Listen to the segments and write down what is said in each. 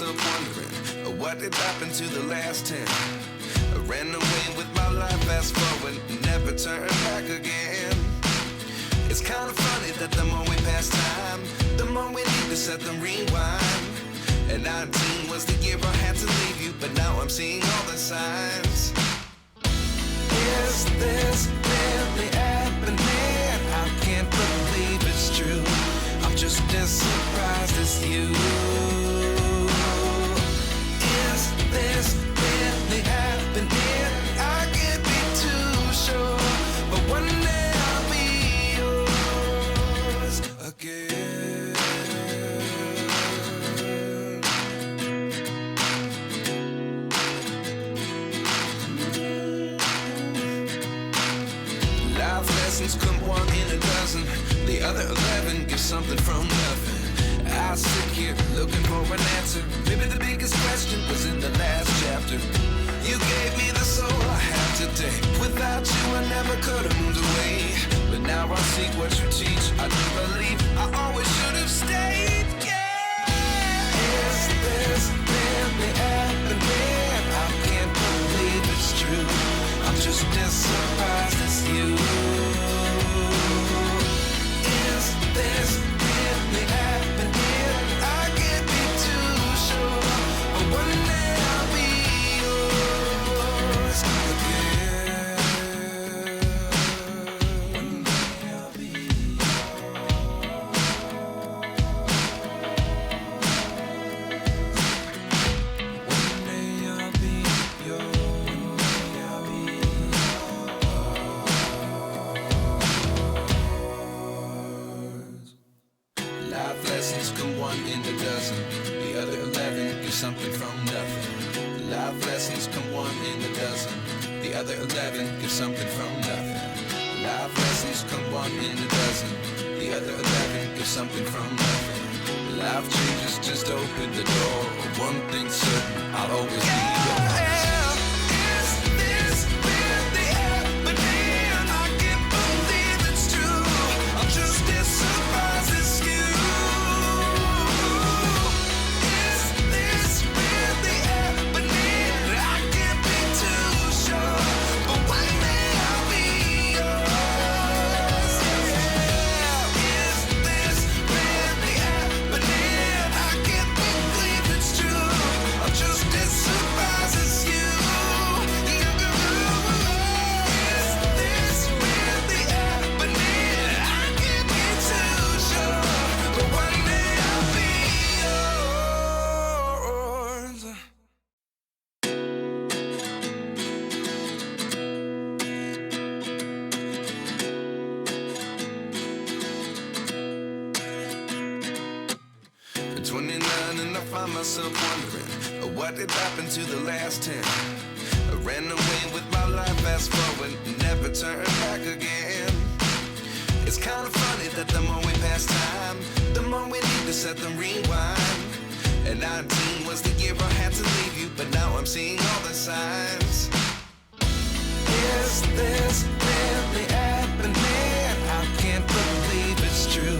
myself wondering, what did happen to the last 10? I ran away with my life, fast forward, never turn back again. It's kind of funny that the more we pass time, the more we need to set them rewind. And 19 was the year I had to leave you, but now I'm seeing all the signs. Is this really happening? I can't believe it's true. I'm just as surprised as you. Is this really happening? I can't be too sure, but one day I'll be yours again. Life lessons come one in a dozen. The other 11 give something from nothing. I sit here looking for an answer. Maybe the biggest question was in the last chapter. You gave me the soul I have today. Without you I never could have moved away. But now I see what you teach. I do believe I always should have stayed. Yeah. Is this really happening? I can't believe it's true. I'm just as surprised as you. Is this really happening? I can't be too sure, but one day I'll be yours again. One day I'll be One day I'll be yours. One day I'll be yours. Life lessons come one in a dozen. The other 11 give something from nothing. Life lessons come one in a dozen. The other 11 give something from nothing. Life lessons come one in a dozen. The other 11 give something from nothing. Life changes just open the door. One thing's certain, I'll always be yours. Is this really happening? I can't believe it's true. I'm just as surprised as you. Is this really happening? I can't be too sure, but one day I'll be yours. Is this really happening? I can't believe it's true. I'm just as surprised as you. Is this really happening? I can't be too sure, but one day I'll be yours. At 29 and I find myself wondering, what did happen to the last 10? I ran away with my life, fast forward, never turn back again. It's kind of funny that the more we pass time, the more we need to set them rewind. And 19 was the year I had to leave you, but now I'm seeing all the signs. Is this really happening? I can't believe it's true.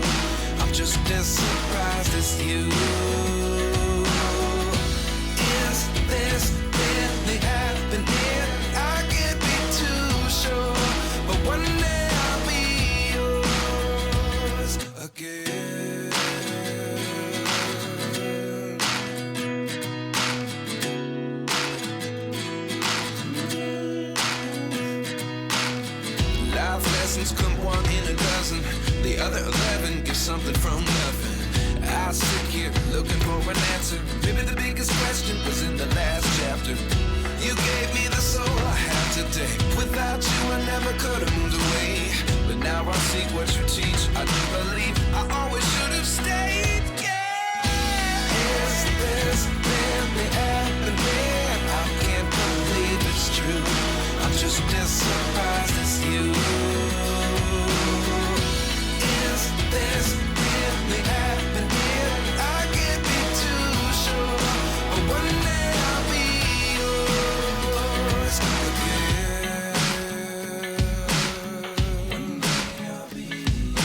I'm just as surprised as you. Is this really happening? I can't be too sure, but one day I'll be yours again. Life lessons come one in a dozen. The other 11 give something from nothing. I sit here looking for an answer. Maybe the biggest question was in the last chapter. You gave me the soul I have today. Without you I never could have moved away. But now I see what you teach. I do believe I always should have stayed. Yeah. Is this really happening? I can't believe it's true. I'm just as surprised as you. Is this really happening? I can't be too sure, but one day I'll be yours again. One day I'll be yours.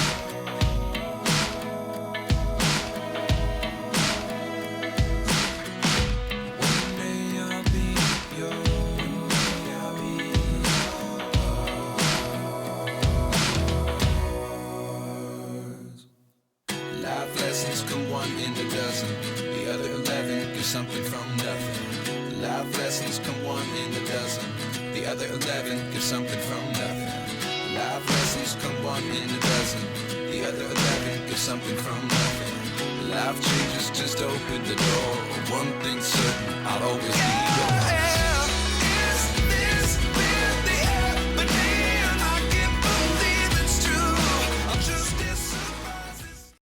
get something from nothing. Life lessons come one in a dozen. The other 11 get something from nothing. Life lessons come one in a dozen. The other 11 get something from nothing. Life changes just open the door. One thing's certain, I'll always be